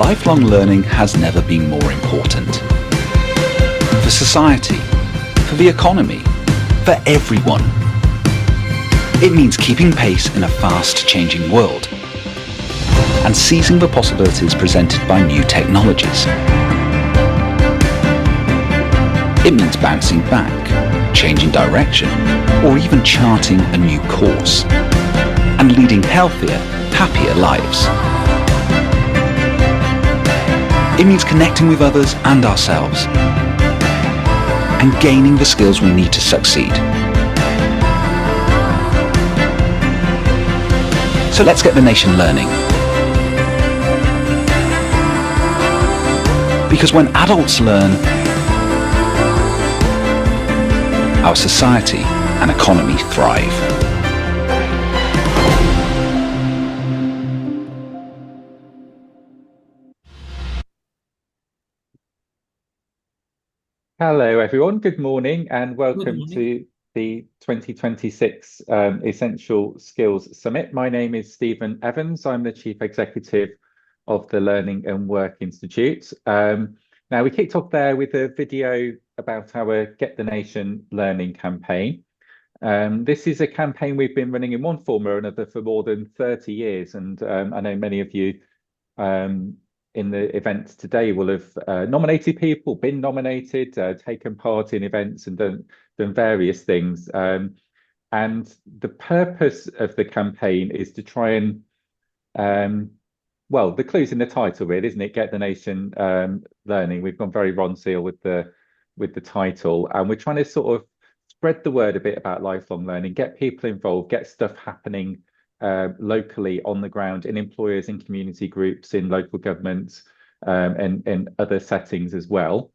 lifelong learning has never been more important. For society, for the economy, for everyone. It means keeping pace in a fast-changing world and seizing the possibilities presented by new technologies. It means bouncing back, changing direction, or even charting a new course, and leading healthier, happier lives. It means connecting with others and ourselves, and gaining the skills we need to succeed. So let's get the nation learning. Because when adults learn, our society and economy thrive. Hello everyone, good morning and welcome morning. to the 2026 Essential Skills Summit. My name is Stephen Evans. I'm the Chief Executive of the Learning and Work Institute. Now we kicked off there with a video about our Get the Nation Learning campaign. This is a campaign we've been running in one form or another for more than 30 years, and I know many of you in the event today will have nominated people, been nominated, taken part in events and done various things. And the purpose of the campaign is to try and, well, the clue's in the title really, isn't it? Get the Nation Learning. We've gone very Ron Seal with the title, and we're trying to sort of spread the word a bit about lifelong learning, get people involved, get stuff happening locally on the ground in employers, in community groups, in local governments, and other settings as well.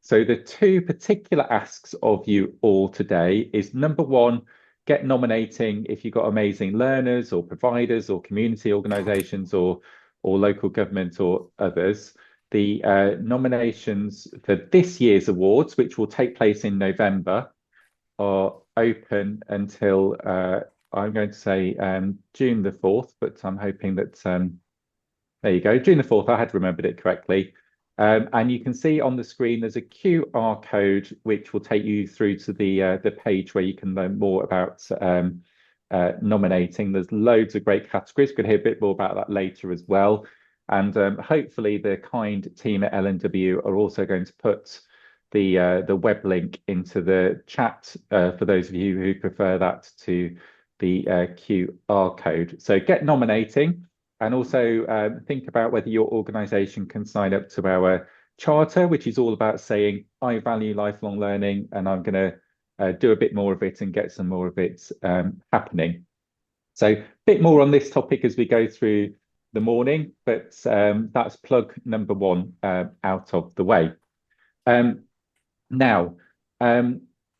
So the two particular asks of you all today is, number one, get nominating if you've got amazing learners or providers or community organisations or local government or others. The nominations for this year's awards, which will take place in November, are open until I'm going to say June the 4th, but I'm hoping that, there you go, June the 4th, I had remembered it correctly. And you can see on the screen there's a QR code which will take you through to the page where you can learn more about nominating. There's loads of great categories. We're going to hear a bit more about that later as well. And hopefully the kind team at LNW are also going to put the web link into the chat for those of you who prefer that to the QR code. So get nominating, and also think about whether your organisation can sign up to our charter, which is all about saying, I value lifelong learning and I'm going to do a bit more of it and get some more of it happening. So a bit more on this topic as we go through the morning, but that's plug number one out of the way. Now,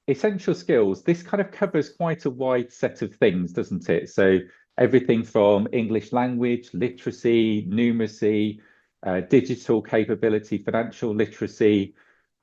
essential skills, this kind of covers quite a wide set of things, doesn't it? So everything from English language, literacy, numeracy, digital capability, financial literacy,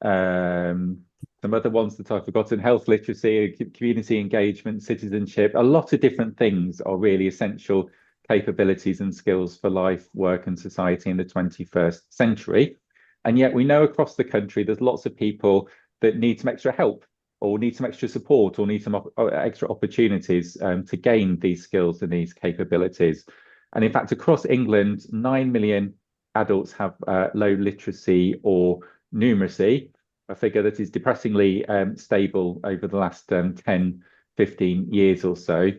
some other ones that I've forgotten, health literacy, community engagement, citizenship. A lot of different things are really essential capabilities and skills for life, work and society in the 21st century. And yet we know across the country there's lots of people that need some extra help, or need some extra support, or need some extra opportunities to gain these skills and these capabilities. And in fact, across England, 9 million adults have low literacy or numeracy, a figure that is depressingly stable over the last 10, 15 years or so.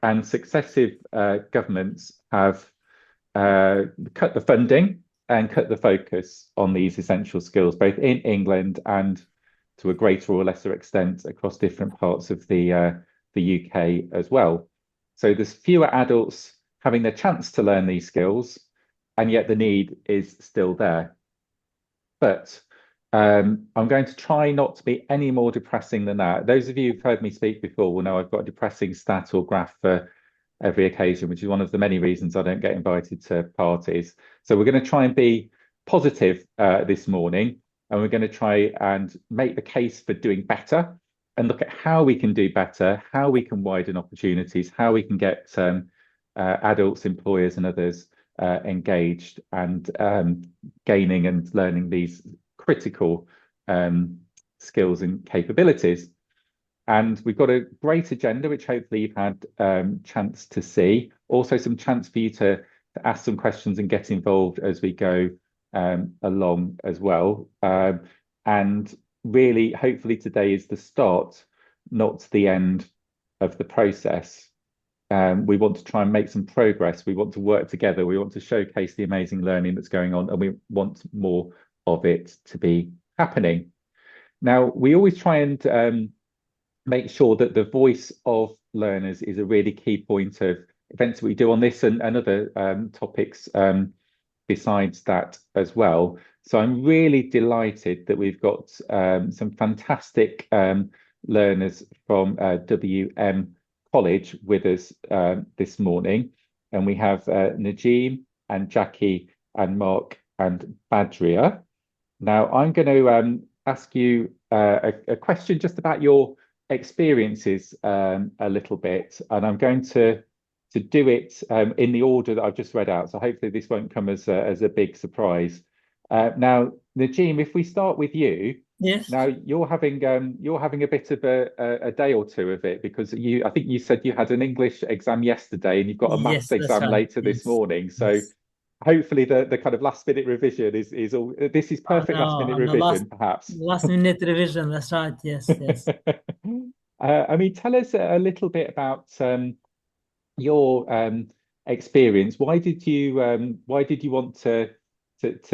And successive governments have cut the funding and cut the focus on these essential skills, both in England and to a greater or lesser extent across different parts of the UK as well. So there's fewer adults having the chance to learn these skills, and yet the need is still there. But I'm going to try not to be any more depressing than that. Those of you who've heard me speak before will know I've got a depressing stat or graph for every occasion, which is one of the many reasons I don't get invited to parties. So we're going to try and be positive this morning, and we're going to try and make the case for doing better and look at how we can do better, how we can widen opportunities, how we can get adults, employers and others engaged and gaining and learning these critical skills and capabilities. And we've got a great agenda, which hopefully you've had chance to see. Also, some chance for you to ask some questions and get involved as we go along as well. And really, hopefully today is the start, not the end of the process. We want to try and make some progress. We want to work together. We want to showcase the amazing learning that's going on, and we want more of it to be happening. Now, we always try and make sure that the voice of learners is a really key point of events we do on this and other topics besides that as well. So I'm really delighted that we've got some fantastic learners from WM College with us this morning. And we have Najim and Jackie and Mark and Badria. Now, I'm going to ask you a question just about your experiences a little bit, and I'm going to do it in the order that I've just read out. So hopefully this won't come as a big surprise. Now, Najim, if we start with you, yes. Now you're having a bit of a day or two of it because I think you said you had an English exam yesterday and you've got a maths exam later this morning. So hopefully the kind of last minute revision is all. This is perfect last minute revision, perhaps. Last minute revision. That's right. Yes, yes. I mean, tell us a little bit about your experience. Why did you want to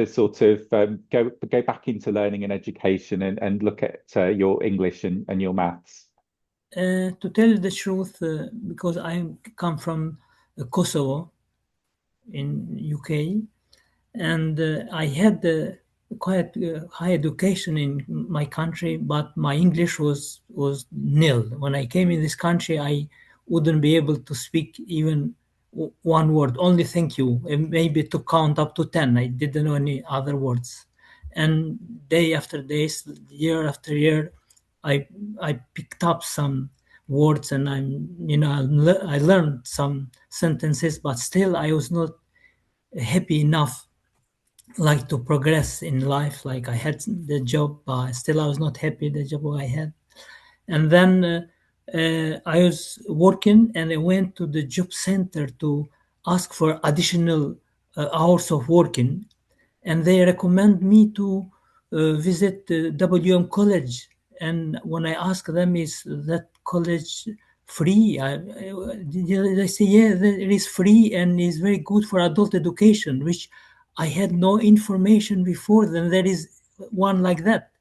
sort of go back into learning and education and look at your English and your maths? To tell you the truth, because I come from Kosovo in UK, and I had quite high education in my country, but my English was nil. When I came in this country, I wouldn't be able to speak even one word, only thank you, and maybe to count up to 10. I didn't know any other words. And day after day, year after year, I picked up some words, and I learned some sentences, but still I was not happy enough like to progress in life. Like I had the job, but still I was not happy the job I had. And then I was working, and I went to the job center to ask for additional hours of working, and they recommend me to visit the WM College. And when I ask them, is that college free? They say, yeah, it is free and is very good for adult education, which I had no information before. Then there is one like that.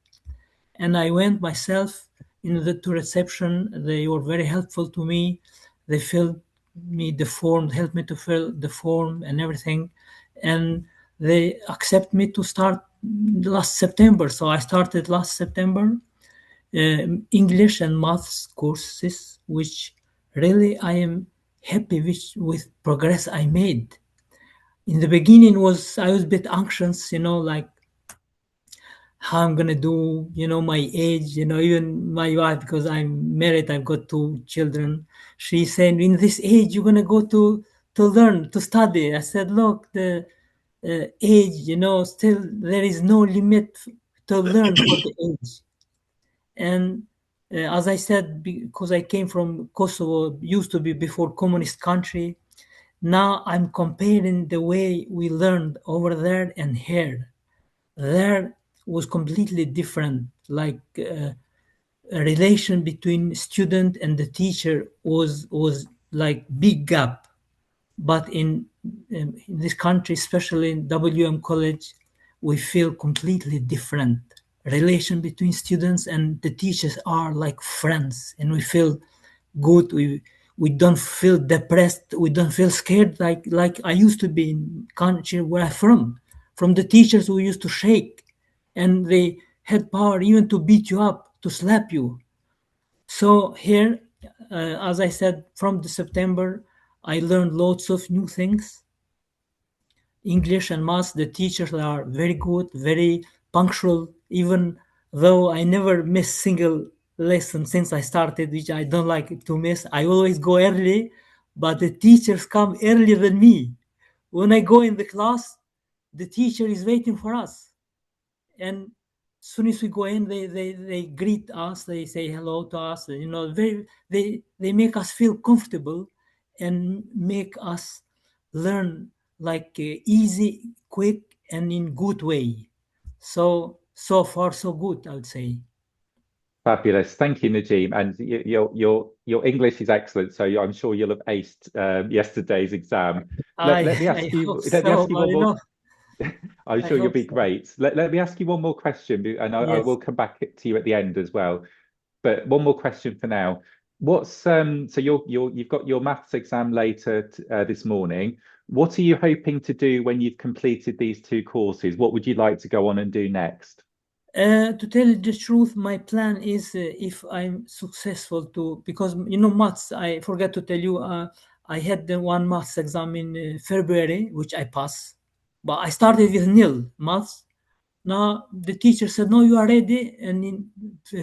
And I went myself to reception. They were very helpful to me. They filled me the form, helped me to fill the form and everything. And they accept me to start last September. So I started last September English and maths courses, which really I am happy with progress I made. In the beginning I was a bit anxious, like how I'm gonna do, my age, even my wife, because I'm married, I've got 2 children. She's saying, in this age, you're gonna go to learn, to study. I said, look, the age, still there is no limit to learn for the age. And as I said, because I came from Kosovo, used to be before communist country. Now I'm comparing the way we learned over there and here. There was completely different. Like a relation between student and the teacher was like big gap. But in this country, especially in WM College, we feel completely different. Relation between students and the teachers are like friends, and we feel good. We don't feel depressed. We don't feel scared like I used to be in country where I'm from the teachers who used to shake, and they had power even to beat you up, to slap you. So here, as I said, from the September, I learned lots of new things. English and maths, the teachers are very good, very punctual, even though I never miss single lesson since I started, which I don't like to miss. I always go early, but the teachers come earlier than me. when I go in the class, the teacher is waiting for us. And as soon as we go in, they greet us, they say hello to us, you know, they make us feel comfortable and make us learn like easy, quick, and in good way. So far so good, I would say. Fabulous. Thank you, Najim. And your English is excellent, so I'm sure you'll have aced yesterday's exam. I Let me I ask you hope let me so, ask you one you more. know, I'm I sure you'll hope be so. great. Let me ask you one more question, and I Yes. will come back to you at the end as well. But one more question for now. What's so you've got your maths exam later this morning. What are you hoping to do when you've completed these two courses? What would you like to go on and do next? To tell you the truth, my plan is if I'm successful to, because you know, maths, I forgot to tell you, I had the one maths exam in February, which I passed, but I started with nil maths. Now the teacher said, "No, you are ready." And in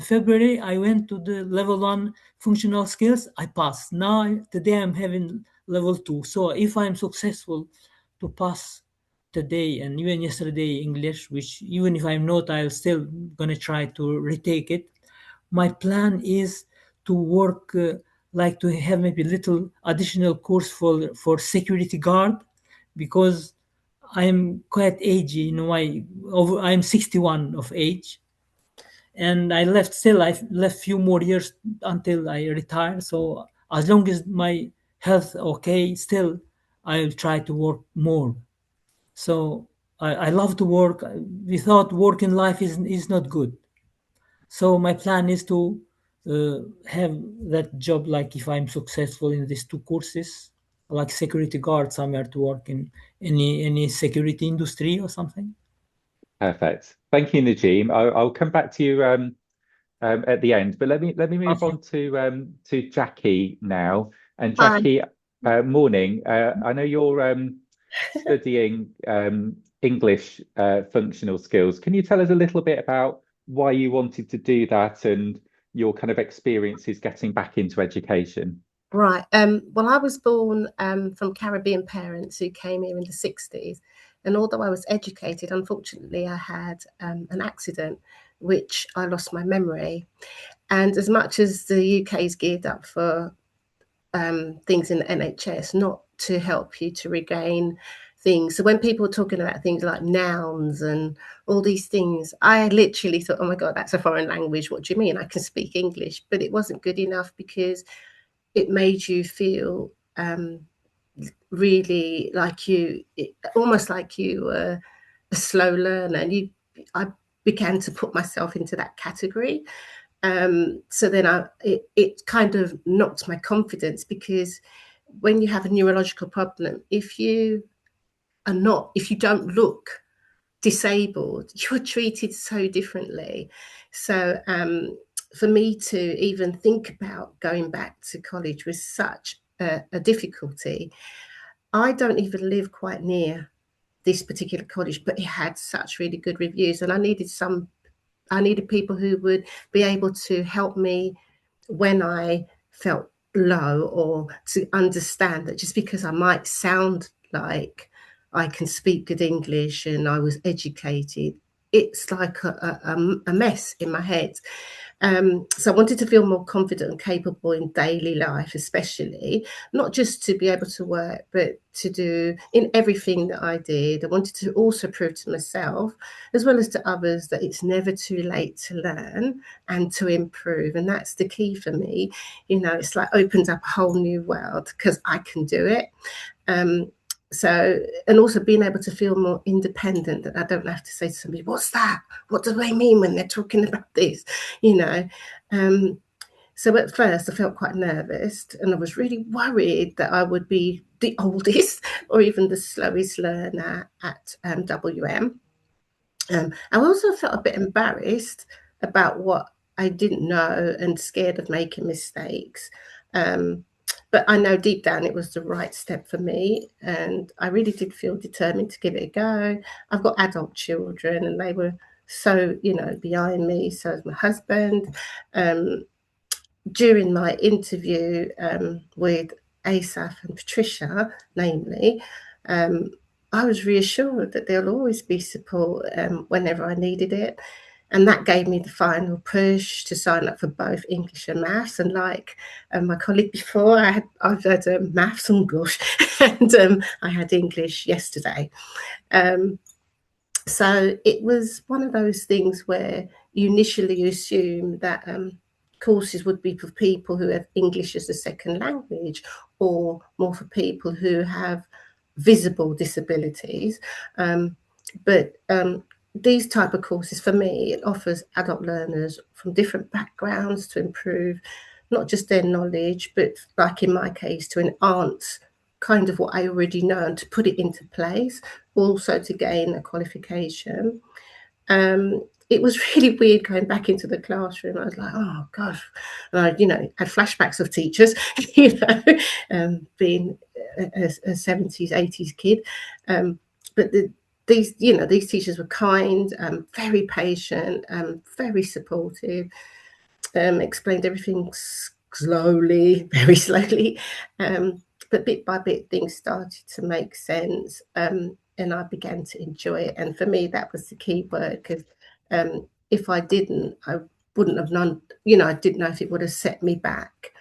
February, I went to the level one functional skills. I passed. Now today I'm having level two. So if I'm successful to pass today and even yesterday English, which even if I'm not, I'll still gonna try to retake it. My plan is to work like to have maybe little additional course for security guard because I'm quite aged, you know. I'm 61 of age, and I left. Still, I left few more years until I retire. So as long as my health okay, still I'll try to work more. So I love to work. Without work in life is not good. So my plan is to have that job. Like if I'm successful in these two courses, like security guard somewhere to work in any security industry or something. Perfect. Thank you, Najim. I'll come back to you at the end, but let me move Okay. on to Jackie now. And Hi. Jackie, morning. I know you're studying English functional skills. Can you tell us a little bit about why you wanted to do that and your kind of experiences getting back into education? Right. Well, I was born from Caribbean parents who came here in the 60s. And although I was educated, unfortunately, I had an accident, which I lost my memory. And as much as the UK is geared up for things in the NHS, not to help you to regain things. So when people are talking about things like nouns and all these things, I literally thought, oh my God, that's a foreign language. What do you mean? I can speak English. But it wasn't good enough because it made you feel really like almost like you were a slow learner. And I began to put myself into that category. So then it kind of knocked my confidence, because when you have a neurological problem, if you don't look disabled, you are treated so differently. So for me to even think about going back to college was such a difficulty. I don't even live quite near this particular college, but it had such really good reviews, and I needed people who would be able to help me when I felt low, or to understand that just because I might sound like I can speak good English and I was educated, it's like a mess in my head. So I wanted to feel more confident and capable in daily life, especially not just to be able to work, but to do in everything that I did. I wanted to also prove to myself, as well as to others, that it's never too late to learn and to improve. And that's the key for me. You know, it's like opens up a whole new world because I can do it. Um, so, and also being able to feel more independent, that I don't have to say to somebody, what's that? What do they mean when they're talking about this? You know, so at first I felt quite nervous, and I was really worried that I would be the oldest or even the slowest learner at WM. I also felt a bit embarrassed about what I didn't know and scared of making mistakes. Um, but I know deep down it was the right step for me, and I really did feel determined to give it a go. I've got adult children, and they were so, behind me. So is my husband. During my interview with Asaf and Patricia, namely, I was reassured that there'll always be support whenever I needed it. And that gave me the final push to sign up for both English and maths. And like my colleague before, I've had maths and gosh, and I had English yesterday. So it was one of those things where you initially assume that courses would be for people who have English as a second language, or more for people who have visible disabilities. But these type of courses, for me, it offers adult learners from different backgrounds to improve not just their knowledge, but like in my case, to enhance kind of what I already know and to put it into place, also to gain a qualification. It was really weird going back into the classroom. I was like, oh gosh, and I, had flashbacks of teachers, being a 70s, 80s kid. But these teachers were kind, very patient, very supportive, explained everything slowly, very slowly. But bit by bit, things started to make sense. And I began to enjoy it. And for me, that was the key word, because if I didn't, I wouldn't have known, I didn't know if it would have set me back.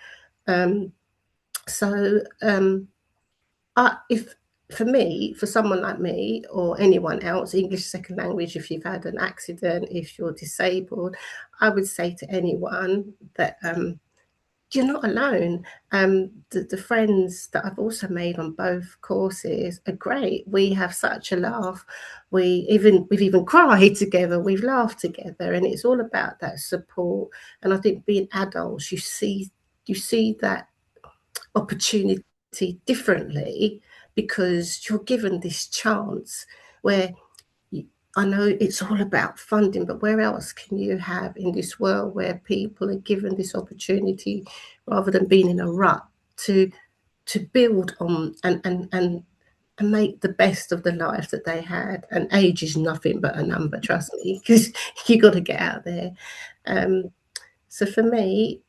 If for me, for someone like me or anyone else, English second language, if you've had an accident, if you're disabled, I would say to anyone that you're not alone. The friends that I've also made on both courses are great. We have such a laugh. We've even cried together. We've laughed together, and it's all about that support. And I think being adults, you see that opportunity differently, because you're given this chance where I know it's all about funding, but where else can you have in this world where people are given this opportunity, rather than being in a rut, to build on and make the best of the life that they had? And age is nothing but a number, trust me, because you got to get out there. So for me,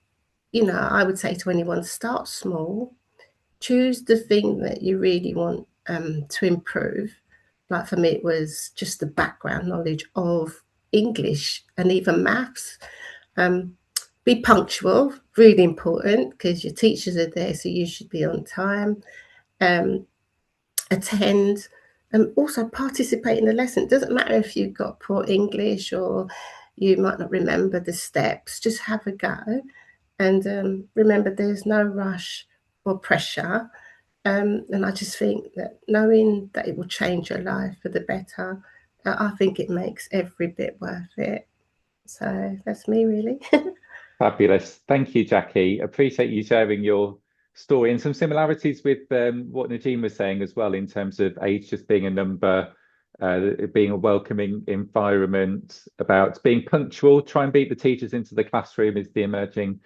I would say to anyone, start small, choose the thing that you really want to improve. Like for me, it was just the background knowledge of English and even maths. Be punctual, really important, because your teachers are there, so you should be on time. Attend, and also participate in the lesson. It doesn't matter if you've got poor English or you might not remember the steps, just have a go. And remember, there's no rush or pressure. And I just think that knowing that it will change your life for the better, I think it makes every bit worth it. So that's me, really. Fabulous. Thank you, Jackie. Appreciate you sharing your story, and some similarities with what Najim was saying as well, in terms of age just being a number, being a welcoming environment, about being punctual. Try and beat the teachers into the classroom is the emerging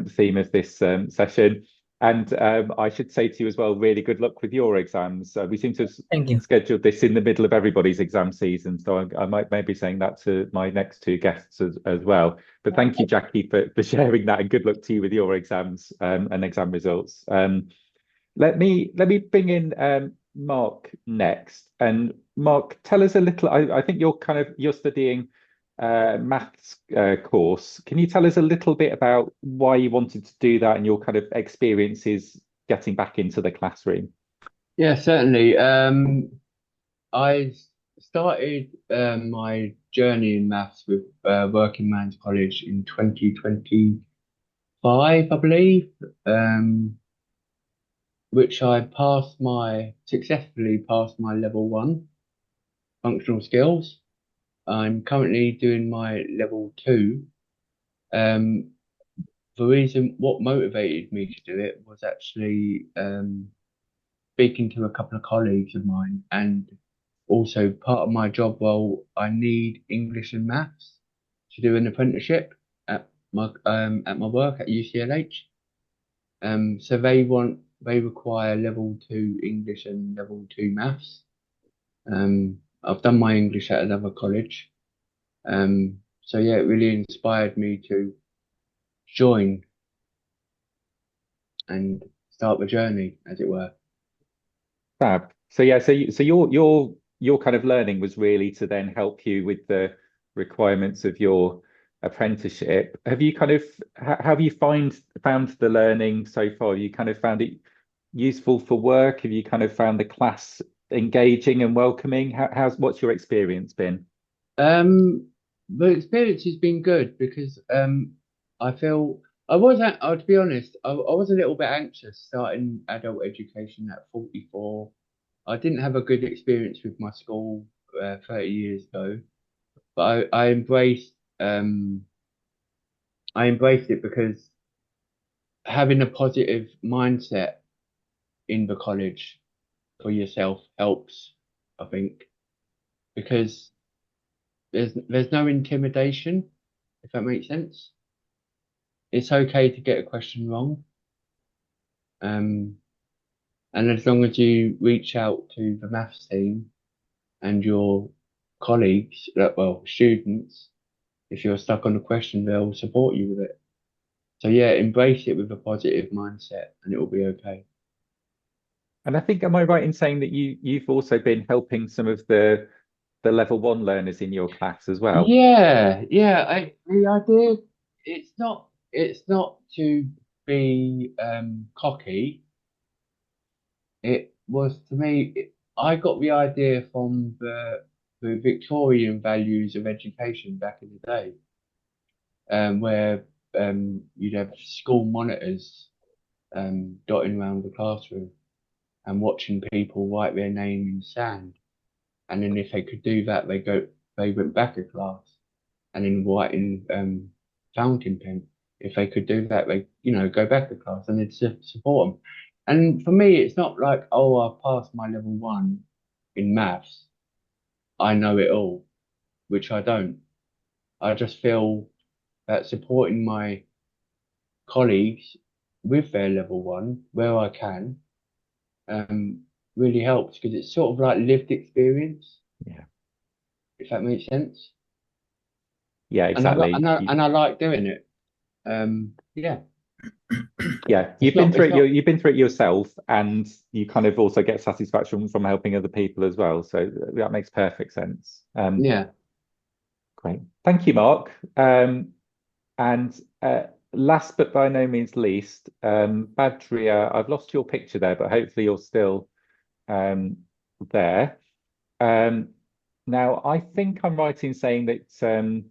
theme of this session. And I should say to you as well, really good luck with your exams. We seem to have Thank you. scheduled this in the middle of everybody's exam season, so I might maybe saying that to my next two guests as well. But thank you, Jackie, for sharing that, and good luck to you with your exams and exam results. Let me bring in Mark next. And Mark, tell us a little. I think you're studying maths course. Can you tell us a little bit about why you wanted to do that and your kind of experiences getting back into the classroom? Yeah, certainly. I started my journey in maths with Working Man's College in 2025, I believe, which I successfully passed my level 1 functional skills. I'm currently doing my level 2. What motivated me to do it was actually speaking to a couple of colleagues of mine, and also part of my job role, I need English and maths to do an apprenticeship at my work at UCLH. So they require level 2 English and level 2 maths. I've done my English at another college. So yeah, it really inspired me to join and start the journey, as it were. Fab. So yeah, so your kind of learning was really to then help you with the requirements of your apprenticeship. Have you kind of how have you found the learning so far? Have you kind of found it useful for work? Have you kind of found the class engaging and welcoming? What's your experience been? The experience has been good because I feel I was to be honest, I was a little bit anxious starting adult education at 44. I didn't have a good experience with my school 30 years ago, but I embraced it because having a positive mindset in the college for yourself helps, I think, because there's no intimidation, if that makes sense. It's okay to get a question wrong. And as long as you reach out to the maths team and your colleagues, well, students, if you're stuck on a question, they'll support you with it. So yeah, embrace it with a positive mindset and it will be okay. And I think, am I right in saying that you've also been helping some of the level one learners in your class as well? Yeah. The idea, it's not to be cocky. It was to me, I got the idea from the Victorian values of education back in the day, where you'd have school monitors dotting around the classroom and watching people write their name in sand. And then if they could do that, they went back a class and then write in fountain pen. If they could do that, they, go back to class and they'd support them. And for me, it's not like, oh, I passed my level one in maths. I know it all, which I don't. I just feel that supporting my colleagues with their level one where I can, really helps because it's sort of like lived experience. Yeah. If that makes sense. Yeah, exactly. And I like doing it. Yeah. Yeah, you've been through it yourself, and you kind of also get satisfaction from helping other people as well. So that makes perfect sense. Yeah. Great. Thank you, Mark. And last but by no means least, Badria, I've lost your picture there, but hopefully you're still there. Now, I think I'm right in saying that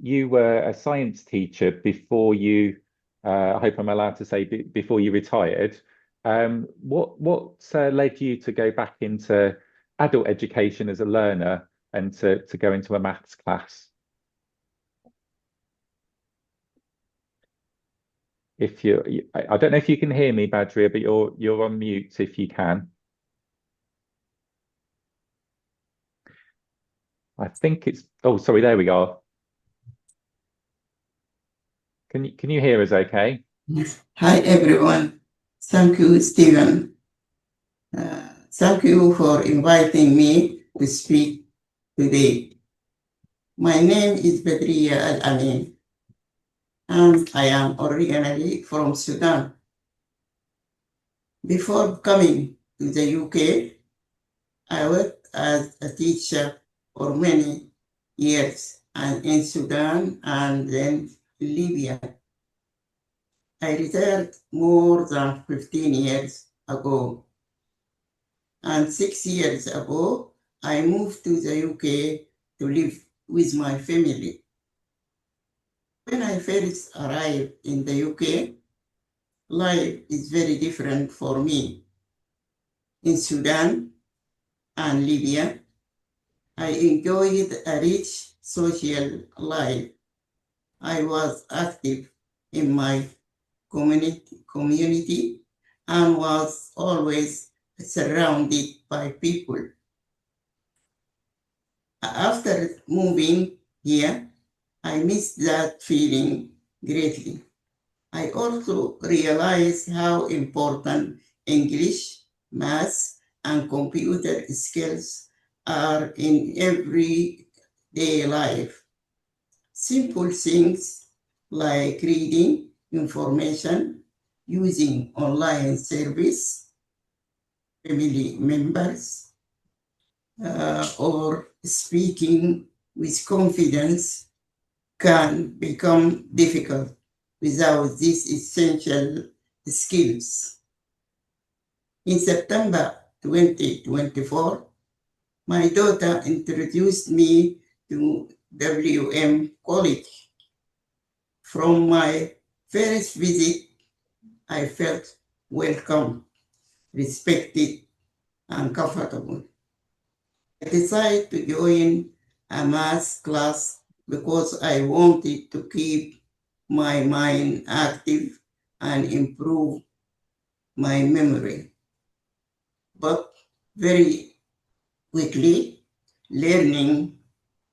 you were a science teacher before you, I hope I'm allowed to say, before you retired. What led you to go back into adult education as a learner and to go into a maths class? I don't know if you can hear me, Badria, but you're on mute if you can. I think it's, oh, sorry, there we go. Can you hear us okay? Yes. Hi, everyone. Thank you, Stephen. Thank you for inviting me to speak today. My name is Badriya Al-Amin, and I am originally from Sudan. Before coming to the UK, I worked as a teacher for many years and in Sudan and then Libya. I retired more than 15 years ago. And 6 years ago, I moved to the UK to live with my family. When I first arrived in the UK, life is very different for me. In Sudan and Libya, I enjoyed a rich social life. I was active in my community and was always surrounded by people. After moving here, I missed that feeling greatly. I also realized how important English, math, and computer skills are in everyday life. Simple things like reading information, using online service, family members or speaking with confidence can become difficult without these essential skills. In September 2024, my daughter introduced me to WM College. From my first visit, I felt welcome, respected, and comfortable. I decided to join a math class because I wanted to keep my mind active and improve my memory. But very quickly, learning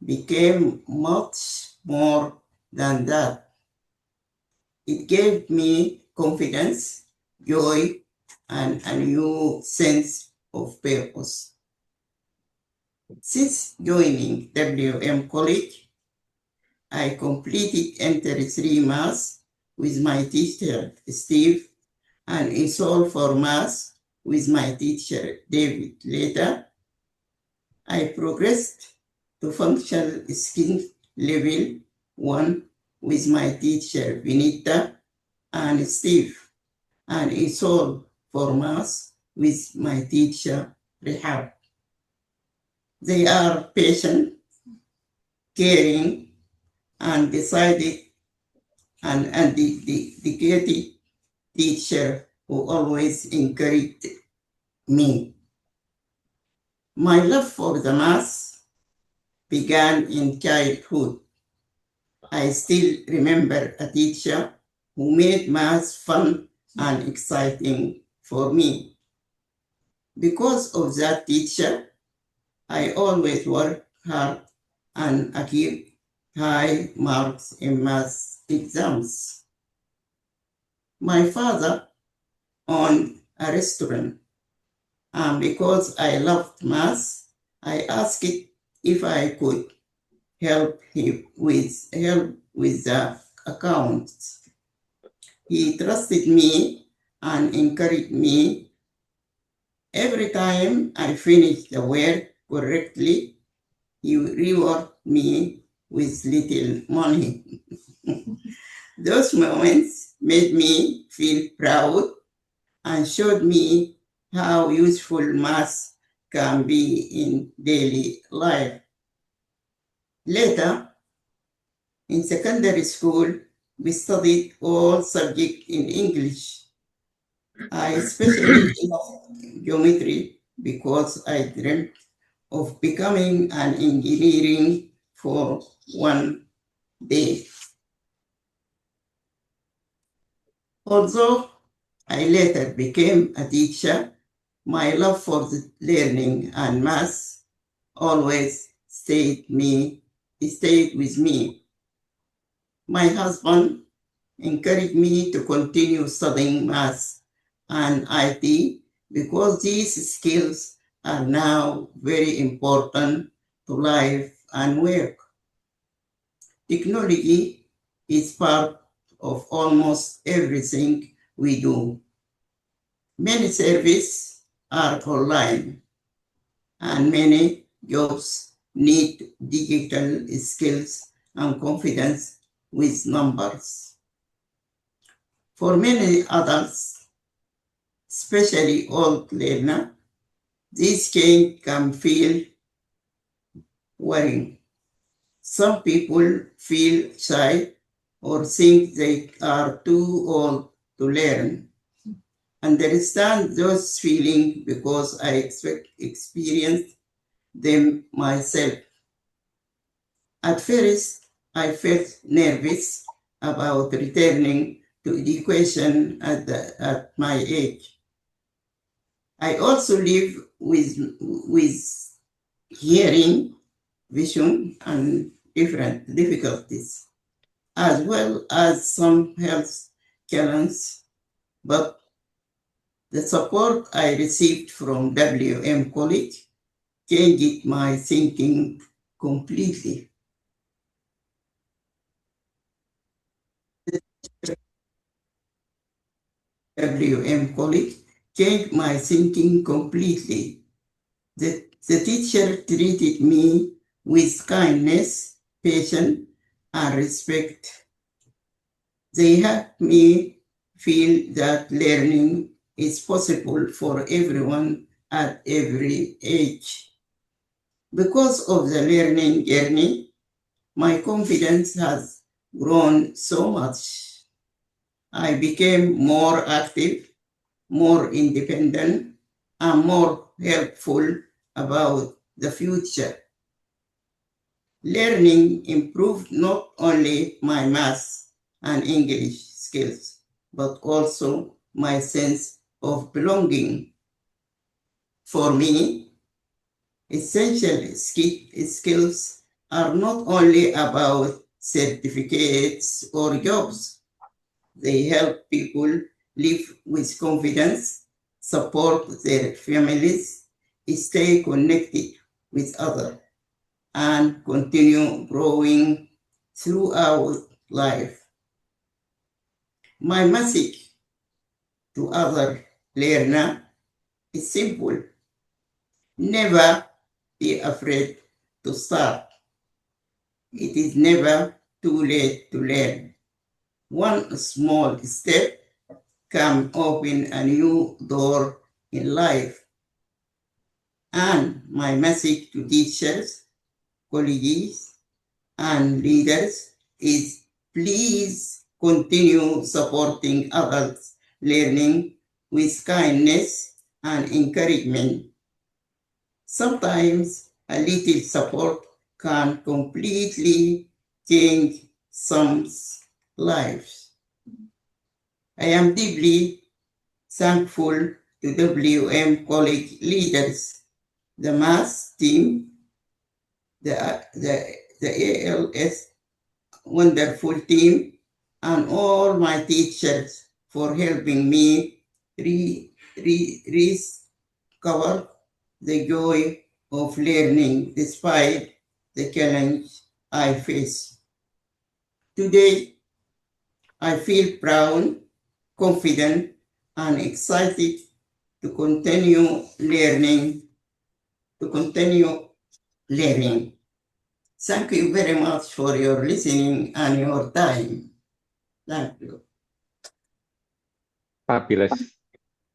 became much more than that. It gave me confidence, joy, and a new sense of purpose. Since joining WM College, I completed Entry 3 Maths with my teacher, Steve, and ESOL for Maths with my teacher, David. Later, I progressed to Functional Skills Level 1 with my teacher, Vinita, and Steve, and ESOL for Maths with my teacher, Rehab. They are patient, caring, and decided and dedicated teacher who always encouraged me. My love for the math began in childhood. I still remember a teacher who made math fun and exciting for me. Because of that teacher, I always worked hard and achieved high marks in math exams. My father owned a restaurant, and because I loved math, I asked if I could help him with the accounts. He trusted me and encouraged me. Every time I finished the work correctly, he rewarded me with little money. Those moments made me feel proud and showed me how useful math can be in daily life. Later, in secondary school, we studied all subjects in English. I especially loved geometry because I dreamt of becoming an engineering for one day. Although I later became a teacher, my love for the learning and math always stayed with me. My husband encouraged me to continue studying math and IT because these skills are now very important to life and work. Technology is part of almost everything we do. Many services are online, and many jobs need digital skills and confidence with numbers. For many adults, especially old learners, this change can feel worrying. Some people feel shy or think they are too old to learn. Understand those feelings because I experienced them myself. At first, I felt nervous about returning to education at my age. I also live with hearing, vision, and different difficulties, as well as some health challenges, but the support I received from WM College changed my thinking completely. WM College changed my thinking completely. The teacher treated me with kindness, patience, and respect. They helped me feel that learning is possible for everyone at every age. Because of the learning journey, my confidence has grown so much. I became more active, more independent, and more helpful about the future. Learning improved not only my math and English skills, but also my sense of belonging. For me, essential skills are not only about certificates or jobs. They help people live with confidence, support their families, stay connected with others, and continue growing throughout life. My message to other learners is simple. Never be afraid to start. It is never too late to learn. One small step can open a new door in life. And my message to teachers, colleagues, and leaders is please continue supporting adults learning with kindness and encouragement. Sometimes a little support can completely change someone's lives. I am deeply thankful to WM College leaders, the math team, the ALS wonderful team, and all my teachers for helping me rediscover the joy of learning despite the challenge I face. Today, I feel proud, confident, and excited to continue learning, Thank you very much for your listening and your time. Thank you. Fabulous.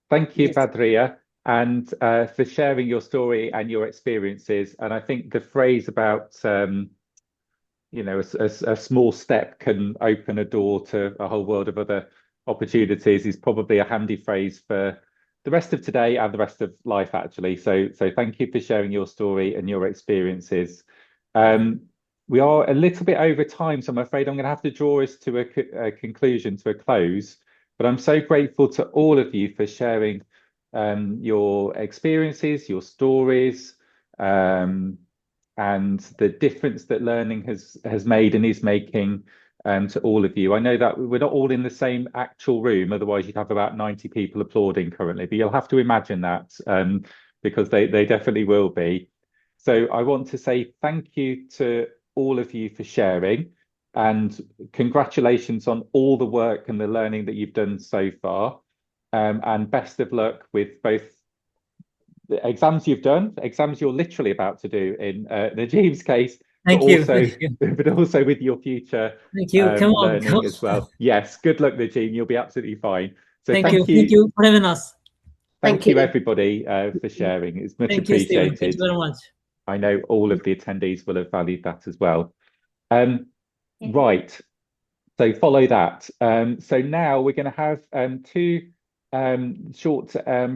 Thank you, Yes. Badria, and for sharing your story and your experiences. And I think the phrase about a small step can open a door to a whole world of other opportunities is probably a handy phrase for the rest of today and the rest of life, actually. So thank you for sharing your story and your experiences. We are a little bit over time, so I'm afraid I'm going to have to draw us to a conclusion, to a close. But I'm so grateful to all of you for sharing your experiences, your stories, and the difference that learning has made and is making to all of you. I know that we're not all in the same actual room, otherwise you'd have about 90 people applauding currently, but you'll have to imagine that because they definitely will be. So I want to say thank you to all of you for sharing, and congratulations on all the work and the learning that you've done so far. And best of luck with both the exams you've done, exams you're literally about to do in Najib's case, Thank you. Thank you. but also with your future Thank you. Come on. learning Come as well. Yes, good luck, Najib. You'll be absolutely fine. So Thank you. Thank you for having us. Thank Thank you, you. everybody, for sharing. It's much Thank you, Stephen. appreciated. Thank you very much. I know all of the attendees will have valued that as well. Right. So follow that. So now we're going to have two short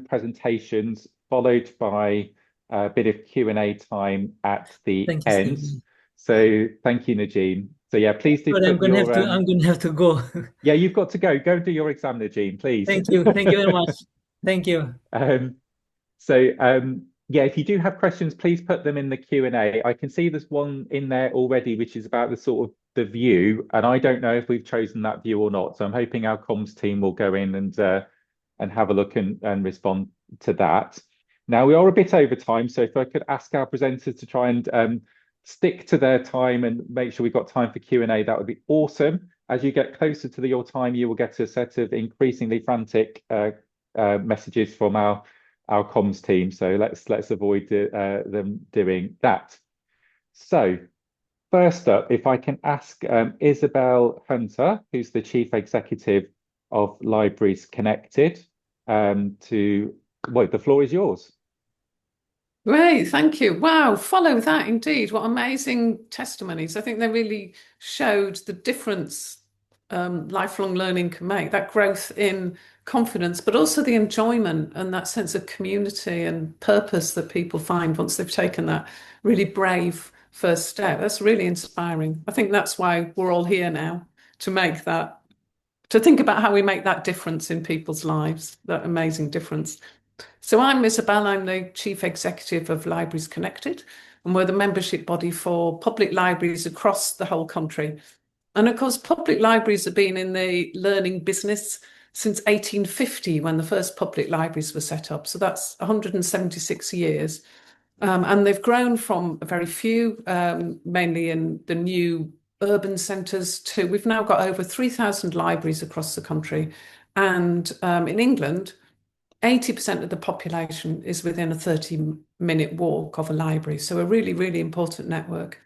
presentations followed by a bit of Q&A time at the Thank you, end. Stephen. So thank you, Najim. So yeah, please do But put I'm going your... to have to go. Yeah, you've got to go. Go and do your exam, Najim, please. Thank you. Thank you very much. Thank you. Yeah, if you do have questions, please put them in the Q&A. I can see there's one in there already, which is about the sort of the view, and I don't know if we've chosen that view or not. So I'm hoping our comms team will go in and have a look and respond to that. Now we are a bit over time, so if I could ask our presenters to try and stick to their time and make sure we've got time for Q&A, that would be awesome. As you get closer to your time, you will get a set of increasingly frantic messages from our comms team. So let's avoid them doing that. So first up, if I can ask Isabel Hunter, who's the Chief Executive of Libraries Connected, the floor is yours. Great, thank you. Wow, follow that indeed. What amazing testimonies. I think they really showed the difference lifelong learning can make, that growth in confidence, but also the enjoyment and that sense of community and purpose that people find once they've taken that really brave first step. That's really inspiring. I think that's why we're all here now, to make that, to think about how we make that difference in people's lives, that amazing difference. So I'm Isabel, I'm the Chief Executive of Libraries Connected, and we're the membership body for public libraries across the whole country. And of course, public libraries have been in the learning business since 1850, when the first public libraries were set up. So that's 176 years. And they've grown from a very few, mainly in the new urban centres, to we've now got over 3,000 libraries across the country. And in England, 80% of the population is within a 30-minute walk of a library. So a really, really important network.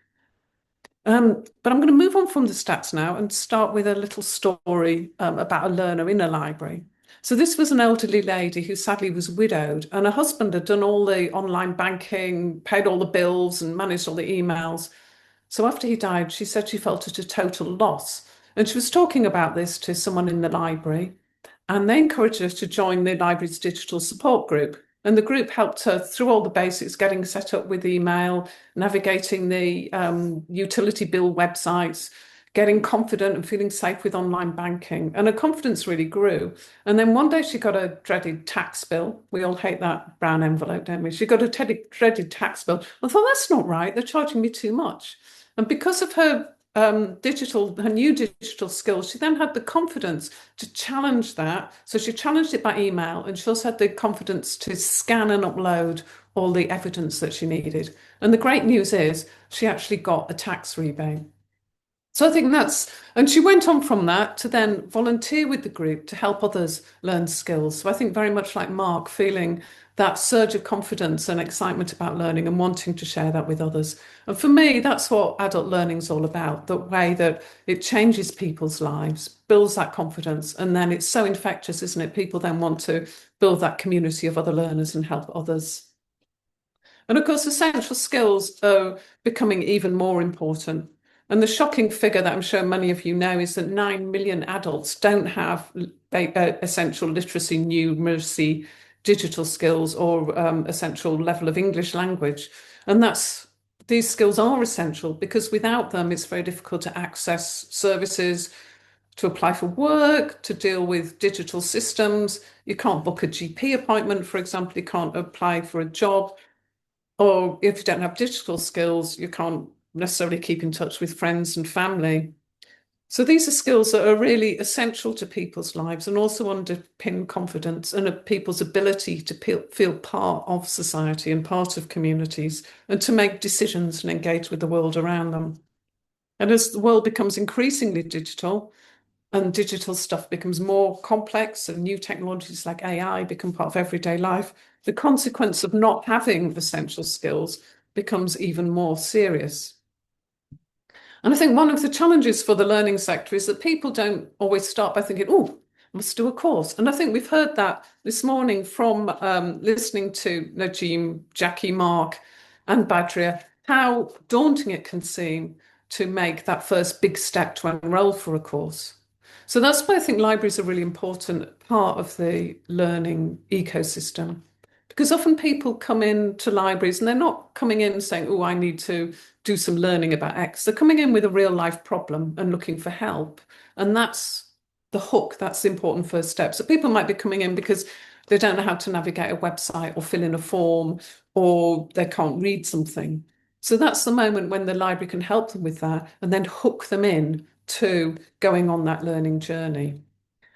But I'm going to move on from the stats now and start with a little story about a learner in a library. So this was an elderly lady who sadly was widowed, and her husband had done all the online banking, paid all the bills and managed all the emails. So after he died, she said she felt at a total loss. And she was talking about this to someone in the library, and they encouraged her to join the library's digital support group. And the group helped her through all the basics, getting set up with email, navigating the utility bill websites, getting confident and feeling safe with online banking. And her confidence really grew. And then one day she got a dreaded tax bill. We all hate that brown envelope, don't we? She got a dreaded tax bill. I thought, that's not right. They're charging me too much. And because of her her new digital skills, she then had the confidence to challenge that. So she challenged it by email, and she also had the confidence to scan and upload all the evidence that she needed. And the great news is she actually got a tax rebate. So I think and she went on from that to then volunteer with the group to help others learn skills. So I think very much like Mark, feeling that surge of confidence and excitement about learning and wanting to share that with others. And for me, that's what adult learning is all about, the way that it changes people's lives, builds that confidence, and then it's so infectious, isn't it? People then want to build that community of other learners and help others. And of course, essential skills are becoming even more important. And the shocking figure that I'm sure many of you know is that 9 million adults don't have essential literacy, numeracy, digital skills, or essential level of English language. And these skills are essential, because without them, it's very difficult to access services, to apply for work, to deal with digital systems. You can't book a GP appointment, for example. You can't apply for a job. Or if you don't have digital skills, you can't necessarily keep in touch with friends and family. So these are skills that are really essential to people's lives and also underpin confidence and people's ability to feel part of society and part of communities, and to make decisions and engage with the world around them. And as the world becomes increasingly digital and digital stuff becomes more complex and new technologies like AI become part of everyday life, the consequence of not having essential skills becomes even more serious. And I think one of the challenges for the learning sector is that people don't always start by thinking, oh, I must do a course. And I think we've heard that this morning from listening to Najim, Jackie, Mark, and Badria, how daunting it can seem to make that first big step to enroll for a course. So that's why I think libraries are a really important part of the learning ecosystem. Because often people come into libraries and they're not coming in saying, oh, I need to do some learning about X. They're coming in with a real life problem and looking for help. And that's the hook. That's the important first step. So people might be coming in because they don't know how to navigate a website or fill in a form, or they can't read something. So that's the moment when the library can help them with that and then hook them in to going on that learning journey.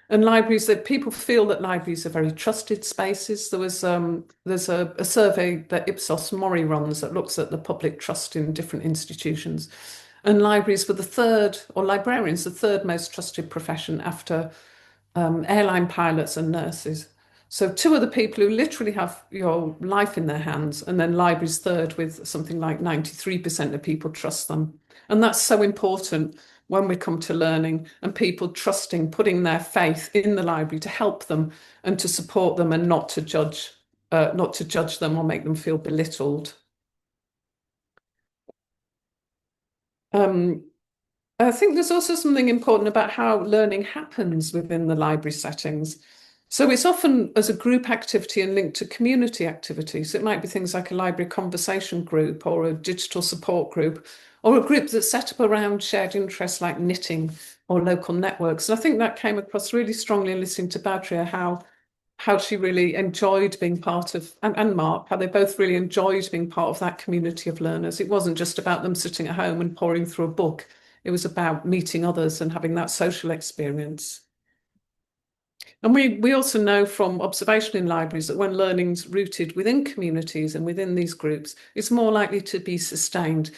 And libraries, that people feel that libraries are very trusted spaces. There's a survey that Ipsos Mori runs that looks at the public trust in different institutions. And libraries were librarians, the third most trusted profession after airline pilots and nurses. So two other people who literally have your life in their hands, and then libraries third with something like 93% of people trust them. And that's so important when we come to learning, and people trusting, putting their faith in the library to help them and to support them, and not to judge them or make them feel belittled. I think there's also something important about how learning happens within the library settings. So it's often as a group activity and linked to community activities. It might be things like a library conversation group or a digital support group, or a group that's set up around shared interests like knitting or local networks. And I think that came across really strongly in listening to Badria, how she really enjoyed being part of, and Mark, how they both really enjoyed being part of that community of learners. It wasn't just about them sitting at home and poring through a book. It was about meeting others and having that social experience. And we also know from observation in libraries that when learning's rooted within communities and within these groups, it's more likely to be sustained.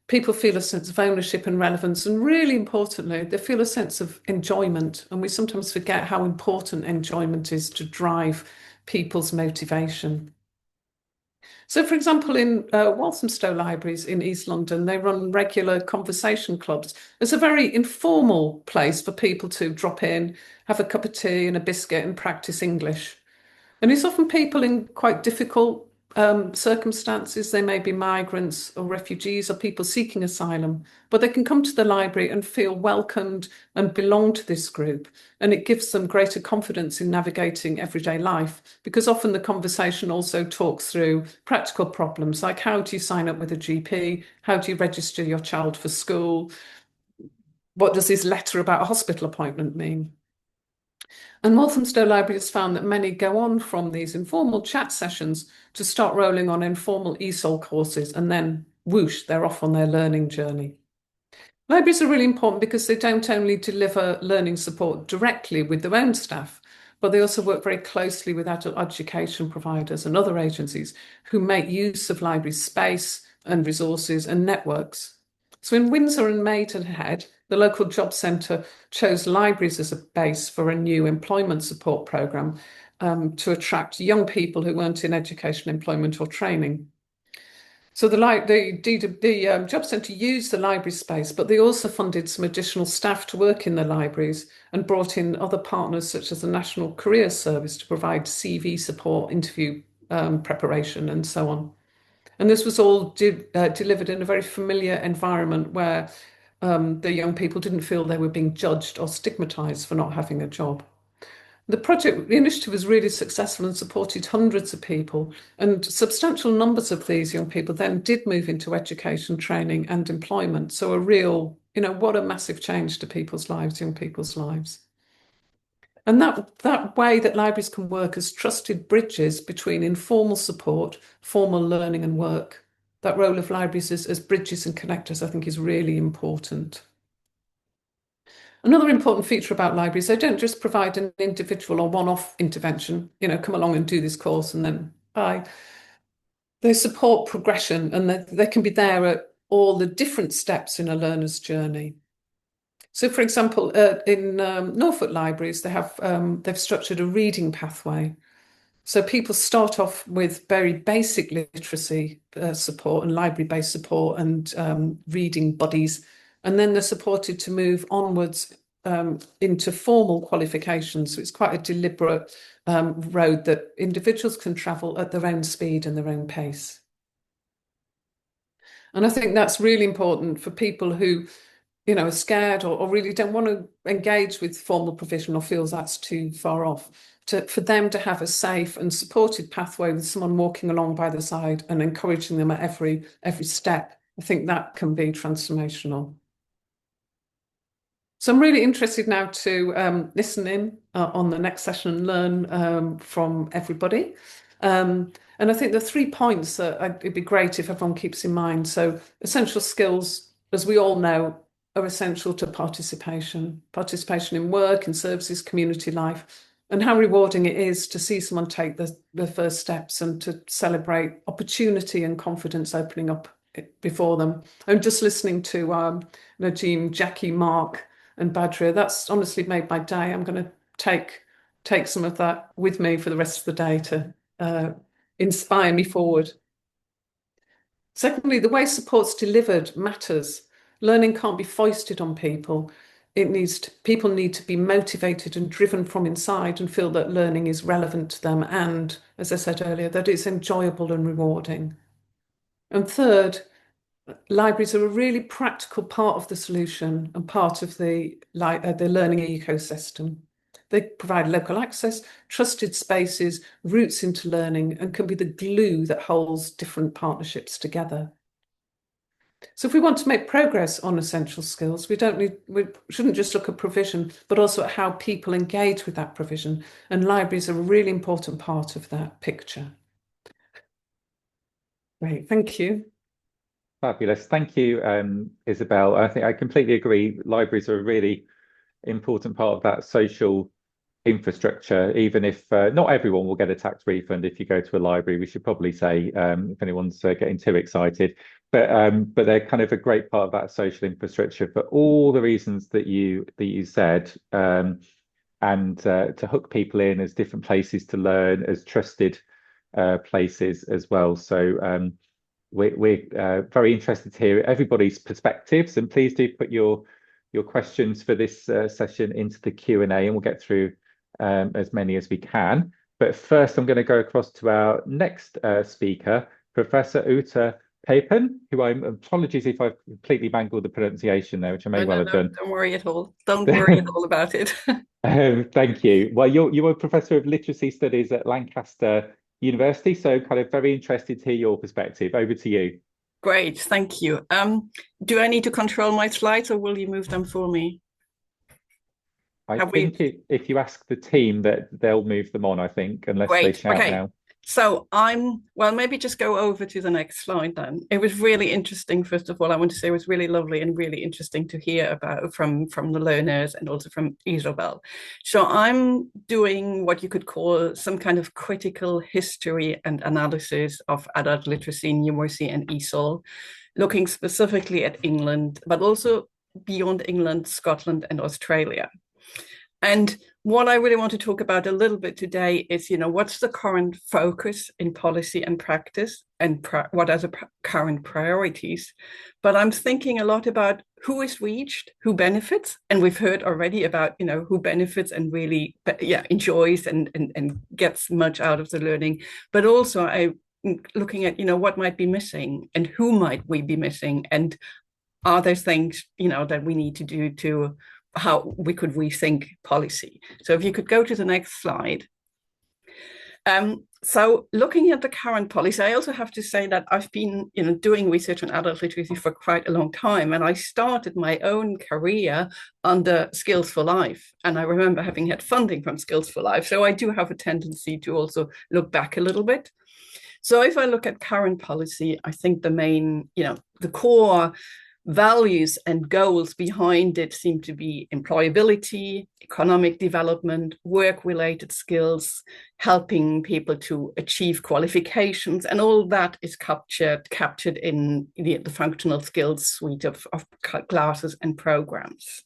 People feel a sense of ownership and relevance, and really importantly, they feel a sense of enjoyment. And we sometimes forget how important enjoyment is to drive people's motivation. So, for example, in Walthamstow Libraries in East London, they run regular conversation clubs. It's a very informal place for people to drop in, have a cup of tea and a biscuit and practice English. And it's often people in quite difficult circumstances. They may be migrants or refugees or people seeking asylum, but they can come to the library and feel welcomed and belong to this group. And it gives them greater confidence in navigating everyday life, because often the conversation also talks through practical problems like, how do you sign up with a GP? How do you register your child for school? What does this letter about a hospital appointment mean? And Walthamstow Library has found that many go on from these informal chat sessions to start rolling on informal ESOL courses, and then whoosh, they're off on their learning journey. Libraries are really important because they don't only deliver learning support directly with their own staff, but they also work very closely with adult education providers and other agencies who make use of library space and resources and networks. So in Windsor and Maidenhead, the local job centre chose libraries as a base for a new employment support programme to attract young people who weren't in education, employment or training. So the job centre used the library space, but they also funded some additional staff to work in the libraries and brought in other partners such as the National Careers Service to provide CV support, interview preparation and so on. And this was all delivered in a very familiar environment where the young people didn't feel they were being judged or stigmatised for not having a job. The initiative was really successful and supported hundreds of people, and substantial numbers of these young people then did move into education, training and employment. So a real, what a massive change to people's lives, young people's lives. And that way that libraries can work as trusted bridges between informal support, formal learning and work, that role of libraries as bridges and connectors, I think, is really important. Another important feature about libraries, they don't just provide an individual or one-off intervention, come along and do this course and then bye. They support progression, and they can be there at all the different steps in a learner's journey. So, for example, in Norfolk Libraries, they've structured a reading pathway. So people start off with very basic literacy support and library-based support and reading buddies, and then they're supported to move onwards into formal qualifications. So it's quite a deliberate road that individuals can travel at their own speed and their own pace. And I think that's really important for people who are scared or really don't want to engage with formal provision or feels that's too far off, for them to have a safe and supported pathway with someone walking along by the side and encouraging them at every step. I think that can be transformational. So I'm really interested now to listen in on the next session and learn from everybody. And I think the 3 points that it'd be great if everyone keeps in mind. So essential skills, as we all know, are essential to participation in work, in services, community life, and how rewarding it is to see someone take the first steps and to celebrate opportunity and confidence opening up before them. I'm just listening to Najim, Jackie, Mark and Badria. That's honestly made my day. I'm going to take take some of that with me for the rest of the day to inspire me forward. Secondly, the way support's delivered matters. Learning can't be foisted on people. People need to be motivated and driven from inside and feel that learning is relevant to them and, as I said earlier, that it's enjoyable and rewarding. And third, libraries are a really practical part of the solution and part of the learning ecosystem. They provide local access, trusted spaces, routes into learning, and can be the glue that holds different partnerships together. So if we want to make progress on essential skills, we shouldn't just look at provision, but also at how people engage with that provision. And libraries are a really important part of that picture. Great, thank you. Fabulous. Thank you, Isabel. I think I completely agree. Libraries are a really important part of that social infrastructure, even if not everyone will get a tax refund if you go to a library. We should probably say, if anyone's getting too excited, but they're kind of a great part of that social infrastructure for all the reasons that you said, and to hook people in as different places to learn, as trusted places as well. So we're very interested to hear everybody's perspectives, and please do put your questions for this session into the Q&A, and we'll get through as many as we can. But first, I'm going to go across to our next speaker, Professor Ute Papen, who apologies if I've completely mangled the pronunciation there, which I may well have done. Don't worry at all. Don't worry at all about it. Thank you. Well, you're a Professor of Literacy Studies at Lancaster University, so kind of very interested to hear your perspective. Over to you. Great, thank you. Do I need to control my slides, or will you move them for me? I think if you ask the team, that they'll move them on, I think, unless they shout now. So maybe just go over to the next slide then. It was really interesting. First of all, I want to say it was really lovely and really interesting to hear about from the learners and also from Isabel. So I'm doing what you could call some kind of critical history and analysis of adult literacy, numeracy, and ESOL, looking specifically at England, but also beyond England, Scotland, and Australia. And what I really want to talk about a little bit today is, what's the current focus in policy and practice, and what are the current priorities. But I'm thinking a lot about who is reached, who benefits. And we've heard already about, who benefits and really enjoys and gets much out of the learning. But also I'm looking at, what might be missing and who might we be missing. And are there things, that we need to do to how we could rethink policy. So if you could go to the next slide. So looking at the current policy, I also have to say that I've been doing research on adult literacy for quite a long time. And I started my own career under Skills for Life. And I remember having had funding from Skills for Life. So I do have a tendency to also look back a little bit. So if I look at current policy, I think the main, the core values and goals behind it seem to be employability, economic development, work-related skills, helping people to achieve qualifications, and all that is captured in the functional skills suite of classes and programs.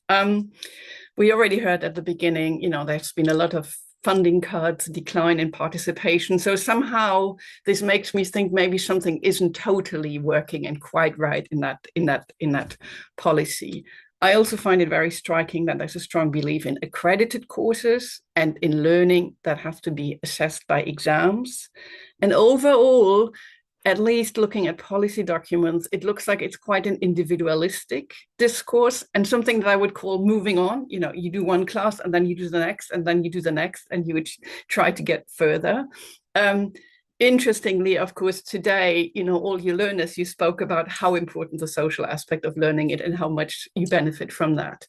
We already heard at the beginning, there's been a lot of funding cuts, decline in participation. So somehow this makes me think maybe something isn't totally working and quite right in that policy. I also find it very striking that there's a strong belief in accredited courses and in learning that has to be assessed by exams. And overall, at least looking at policy documents, it looks like it's quite an individualistic discourse and something that I would call moving on. You do one class and then you do the next and then you do the next and you would try to get further. Interestingly, of course, today, all you learners, you spoke about how important the social aspect of learning it and how much you benefit from that.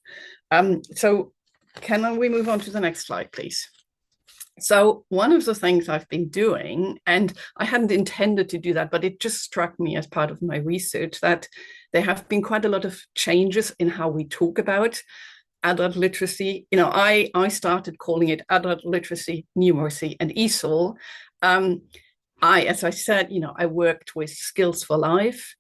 So can we move on to the next slide, please? So one of the things I've been doing, and I hadn't intended to do that, but it just struck me as part of my research that there have been quite a lot of changes in how we talk about adult literacy. I started calling it adult literacy, numeracy, and ESOL. As I said, I worked with Skills for Life.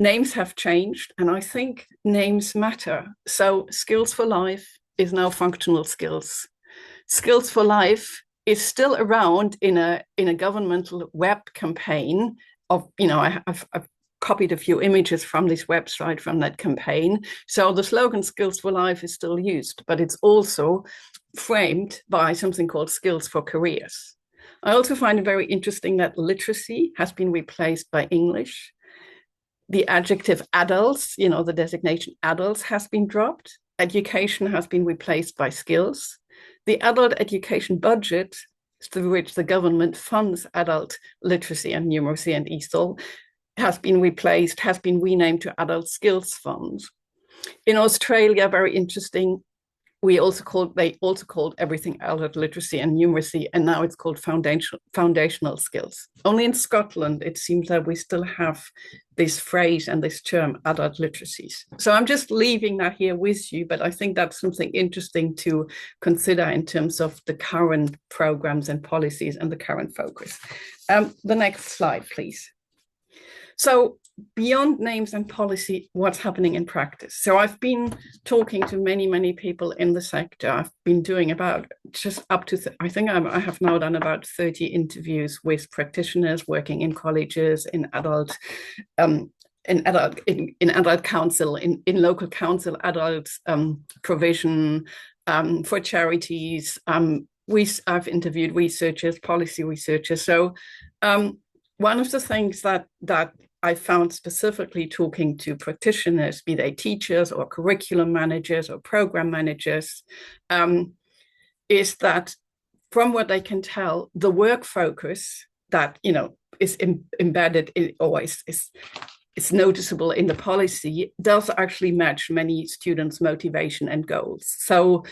Names have changed, and I think names matter. So Skills for Life is now functional skills. Skills for Life is still around in a governmental web campaign of, I've copied a few images from this website from that campaign. So the slogan Skills for Life is still used, but it's also framed by something called Skills for Careers. I also find it very interesting that literacy has been replaced by English. The adjective adults, the designation adults has been dropped. Education has been replaced by skills. The adult education budget, through which the government funds adult literacy and numeracy and ESOL, has been renamed to Adult Skills Funds. In Australia, very interesting, they also called everything adult literacy and numeracy, and now it's called foundational skills. Only in Scotland, it seems that we still have this phrase and this term, adult literacies. So I'm just leaving that here with you, but I think that's something interesting to consider in terms of the current programs and policies and the current focus. The next slide, please. So beyond names and policy, what's happening in practice? So I've been talking to many, many people in the sector. I've been doing about just up to, I think I have now done about 30 interviews with practitioners working in colleges, in adult council, in local council, adult provision, for charities. I've interviewed researchers, policy researchers. So one of the things that I found specifically talking to practitioners, be they teachers or curriculum managers or program managers, is that from what they can tell, the work focus that is embedded in, or is noticeable in the policy, does actually match many students' motivation and goals. So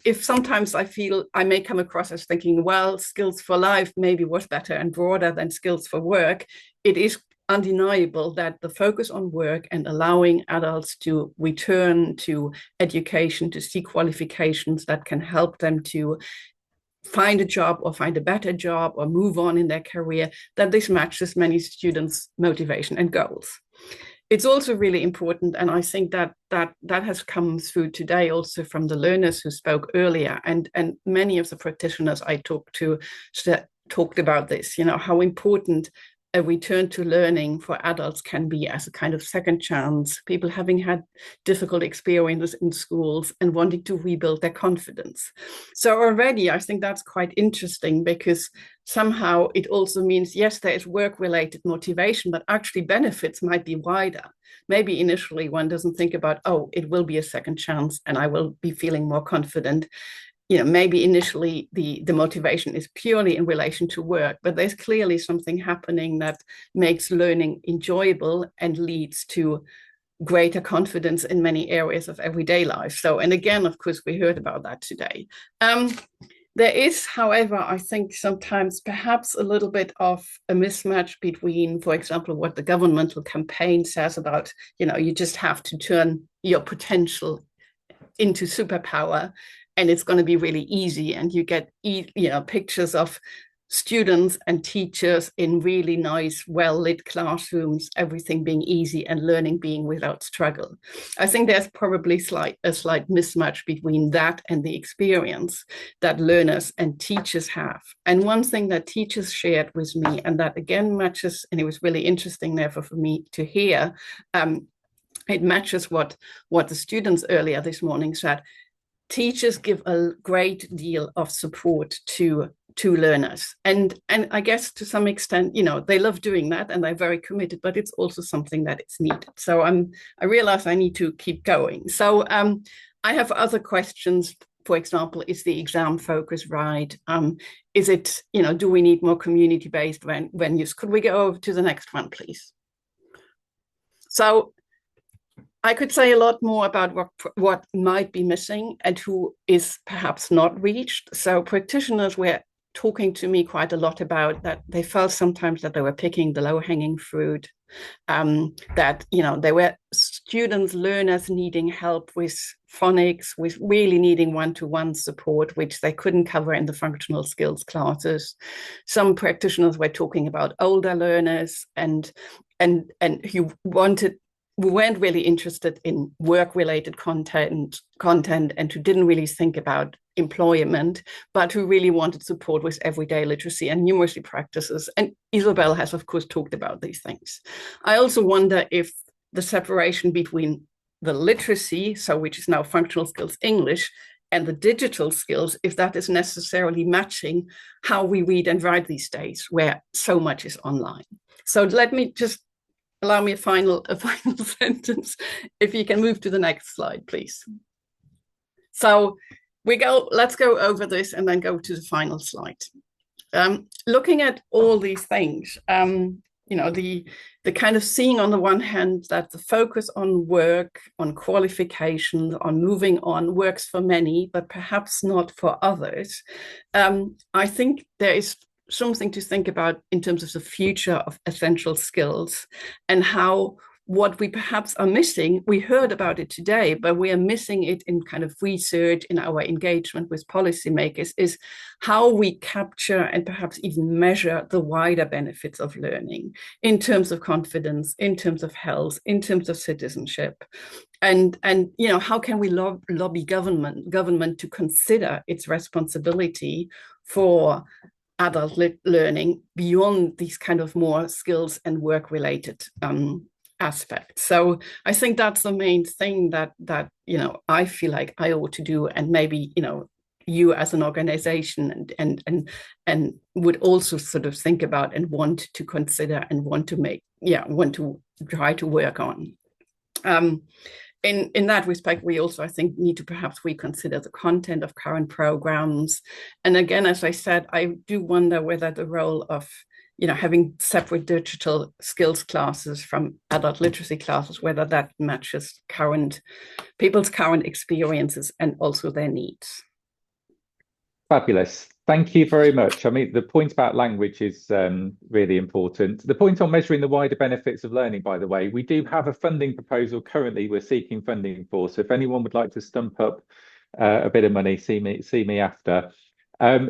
if sometimes I feel I may come across as thinking, well, Skills for Life maybe was better and broader than Skills for Work, it is undeniable that the focus on work and allowing adults to return to education, to seek qualifications that can help them to find a job or find a better job or move on in their career, that this matches many students' motivation and goals. It's also really important, and I think that has come through today also from the learners who spoke earlier, and many of the practitioners I talked to talked about this, how important a return to learning for adults can be as a kind of second chance, people having had difficult experiences in schools and wanting to rebuild their confidence. So already I think that's quite interesting, because somehow it also means, yes, there is work-related motivation, but actually benefits might be wider. Maybe initially one doesn't think about, oh, it will be a second chance and I will be feeling more confident. Maybe initially the motivation is purely in relation to work, but there's clearly something happening that makes learning enjoyable and leads to greater confidence in many areas of everyday life. So, and again, of course, we heard about that today. There is, however, I think sometimes perhaps a little bit of a mismatch between, for example, what the governmental campaign says about, you just have to turn your potential into superpower, and it's going to be really easy. And you get, pictures of students and teachers in really nice, well-lit classrooms, everything being easy and learning being without struggle. I think there's probably a slight mismatch between that and the experience that learners and teachers have. And one thing that teachers shared with me, and that again matches, and it was really interesting therefore for me to hear, it matches what the students earlier this morning said. Teachers give a great deal of support to learners. And I guess to some extent, they love doing that and they're very committed, but it's also something that it's needed. So I realize I need to keep going. So I have other questions. For example, is the exam focus right? Is it, do we need more community-based venues? Could we go over to the next one, please? So I could say a lot more about what might be missing and who is perhaps not reached. So practitioners were talking to me quite a lot about that. They felt sometimes that they were picking the low-hanging fruit, that, there were students, learners needing help with phonics, with really needing one-to-one support, which they couldn't cover in the functional skills classes. Some practitioners were talking about older learners and who weren't really interested in work-related content and who didn't really think about employment, but who really wanted support with everyday literacy and numeracy practices. And Isabel has, of course, talked about these things. I also wonder if the separation between the literacy, so which is now functional skills English, and the digital skills, if that is necessarily matching how we read and write these days, where so much is online. So let me just allow me a final sentence. If you can move to the next slide, please. So let's go over this and then go to the final slide. Looking at all these things, the kind of seeing on the one hand that the focus on work, on qualifications, on moving on works for many, but perhaps not for others. I think there is something to think about in terms of the future of essential skills and how what we perhaps are missing, we heard about it today, but we are missing it in kind of research, in our engagement with policymakers, is how we capture and perhaps even measure the wider benefits of learning in terms of confidence, in terms of health, in terms of citizenship. And how can we lobby government to consider its responsibility for adult learning beyond these kind of more skills and work-related aspects. So I think that's the main thing that I feel like I ought to do, and maybe you as an organization and would also sort of think about and want to consider and want to try to work on. In that respect, we also, I think, need to perhaps reconsider the content of current programs. And again, as I said, I do wonder whether the role of having separate digital skills classes from adult literacy classes, whether that matches people's current experiences and also their needs. Fabulous. Thank you very much. I mean, the point about language is really important. The point on measuring the wider benefits of learning, by the way, we do have a funding proposal currently we're seeking funding for. So if anyone would like to stump up a bit of money, see me after.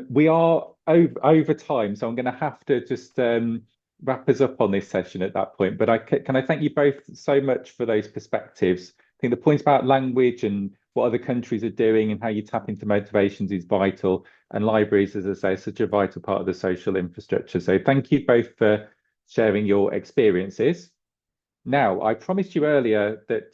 We are over time, so I'm going to have to just wrap us up on this session at that point. But can I thank you both so much for those perspectives. I think the points about language and what other countries are doing and how you tap into motivations is vital. And libraries, as I say, is such a vital part of the social infrastructure. So thank you both for sharing your experiences. Now, I promised you earlier that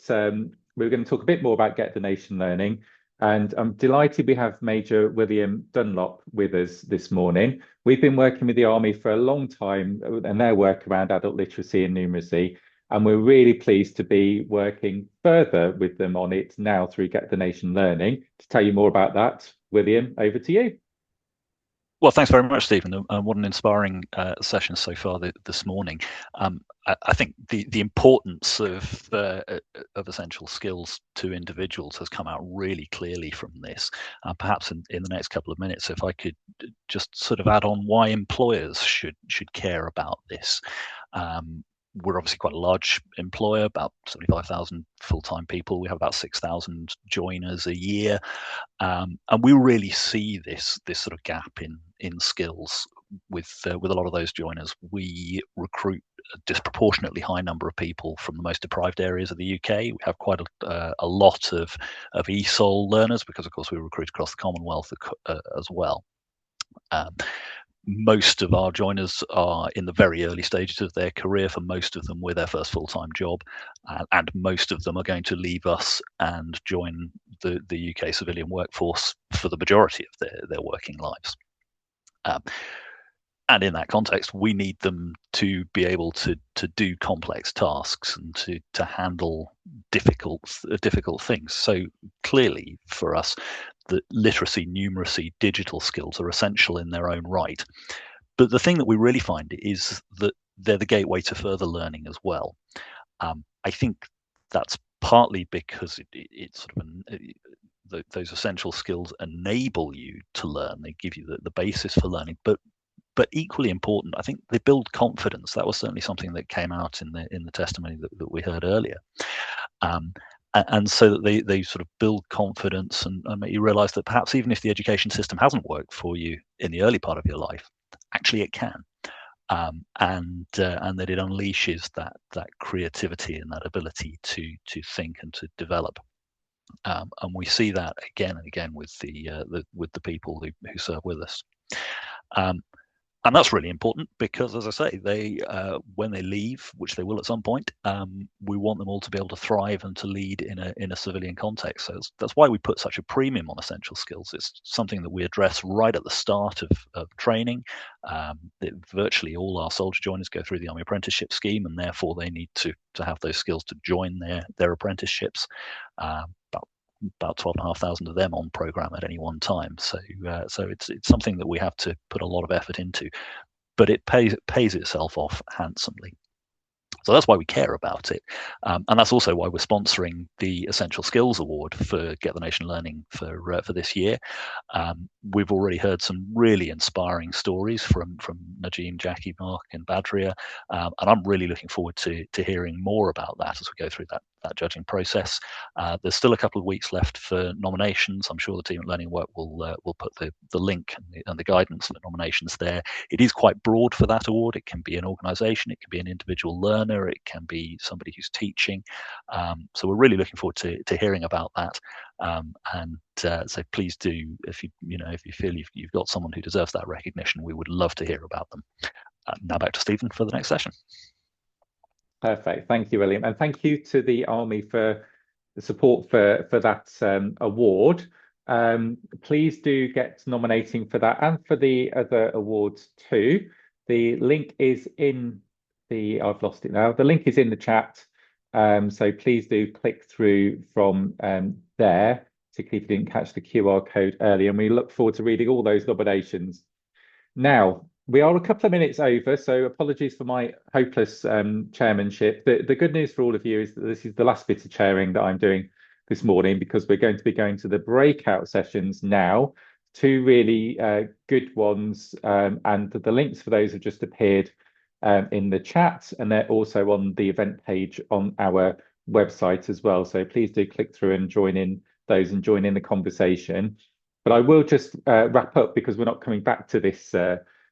we were going to talk a bit more about Get the Nation Learning. And I'm delighted we have Major William Dunlop with us this morning. We've been working with the Army for a long time and their work around adult literacy and numeracy. And we're really pleased to be working further with them on it now through Get the Nation Learning. To tell you more about that, William, over to you. Well, thanks very much, Stephen. What an inspiring session so far this morning. I think the importance of essential skills to individuals has come out really clearly from this. Perhaps in the next couple of minutes, if I could just sort of add on why employers should care about this. We're obviously quite a large employer, about 75,000 full-time people. We have about 6,000 joiners a year, and we really see this sort of gap in skills with a lot of those joiners. We recruit a disproportionately high number of people from the most deprived areas of the UK. We have quite a lot of ESOL learners because, of course, we recruit across the Commonwealth as well. Most of our joiners are in the very early stages of their career. For most of them, we're their first full-time job, and most of them are going to leave us and join the UK civilian workforce for the majority of their working lives. And in that context, we need them to be able to do complex tasks and to handle difficult things. So clearly, for us, the literacy, numeracy, digital skills are essential in their own right. But the thing that we really find is that they're the gateway to further learning as well. I think that's partly because it's sort of those essential skills enable you to learn. They give you the basis for learning, but equally important, I think they build confidence. That was certainly something that came out in the testimony that we heard earlier. And so that they sort of build confidence and make you realize that perhaps even if the education system hasn't worked for you in the early part of your life, actually it can. And that it unleashes that creativity and that ability to think and to develop. and we see that again and again with the people who serve with us. And that's really important because, as I say, they when they leave, which they will at some point, we want them all to be able to thrive and to lead in a civilian context. So that's why we put such a premium on essential skills. It's something that we address right at the start of training. Virtually all our soldier joiners go through the Army Apprenticeship Scheme, and therefore they need to have those skills to join their apprenticeships. About 12,500 of them on program at any one time. So it's something that we have to put a lot of effort into, but it pays itself off handsomely. So that's why we care about it. And that's also why we're sponsoring the Essential Skills Award for Get the Nation Learning for this year. We've already heard some really inspiring stories from Najim, Jackie, Mark and Badria. And I'm really looking forward to hearing more about that as we go through that judging process. There's still a couple of weeks left for nominations. I'm sure the team at Learning Work will put the link and the guidance and the nominations there. It is quite broad for that award. It can be an organisation, it can be an individual learner, it can be somebody who's teaching. So we're really looking forward to hearing about that. So please do, if you feel you've got someone who deserves that recognition, we would love to hear about them. Now back to Stephen for the next session. Perfect. Thank you, William. And thank you to the Army for the support for that award. Please do get nominating for that and for the other awards too. The link is in I've lost it now. The link is in the chat. So please do click through from there, particularly if you didn't catch the QR code earlier. And we look forward to reading all those nominations. Now, we are a couple of minutes over, so apologies for my hopeless chairmanship. The good news for all of you is that this is the last bit of chairing that I'm doing this morning, because we're going to be going to the breakout sessions now, two really good ones, and the links for those have just appeared in the chat, and they're also on the event page on our website as well. So please do click through and join in those and join in the conversation. But I will just wrap up, because we're not coming back to this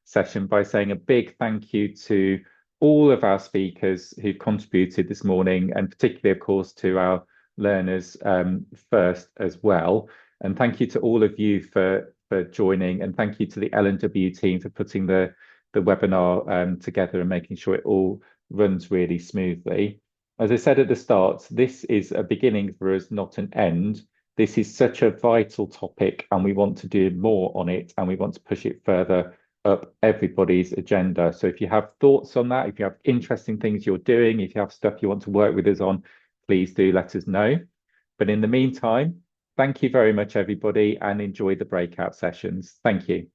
session, by saying a big thank you to all of our speakers who've contributed this morning, and particularly, of course, to our learners first as well. And thank you to all of you for joining, and thank you to the L&W team for putting the webinar together and making sure it all runs really smoothly. As I said at the start, this is a beginning for us, not an end. This is such a vital topic, and we want to do more on it, and we want to push it further up everybody's agenda. So if you have thoughts on that, if you have interesting things you're doing, if you have stuff you want to work with us on, please do let us know. But in the meantime, thank you very much, everybody, and enjoy the breakout sessions. Thank you.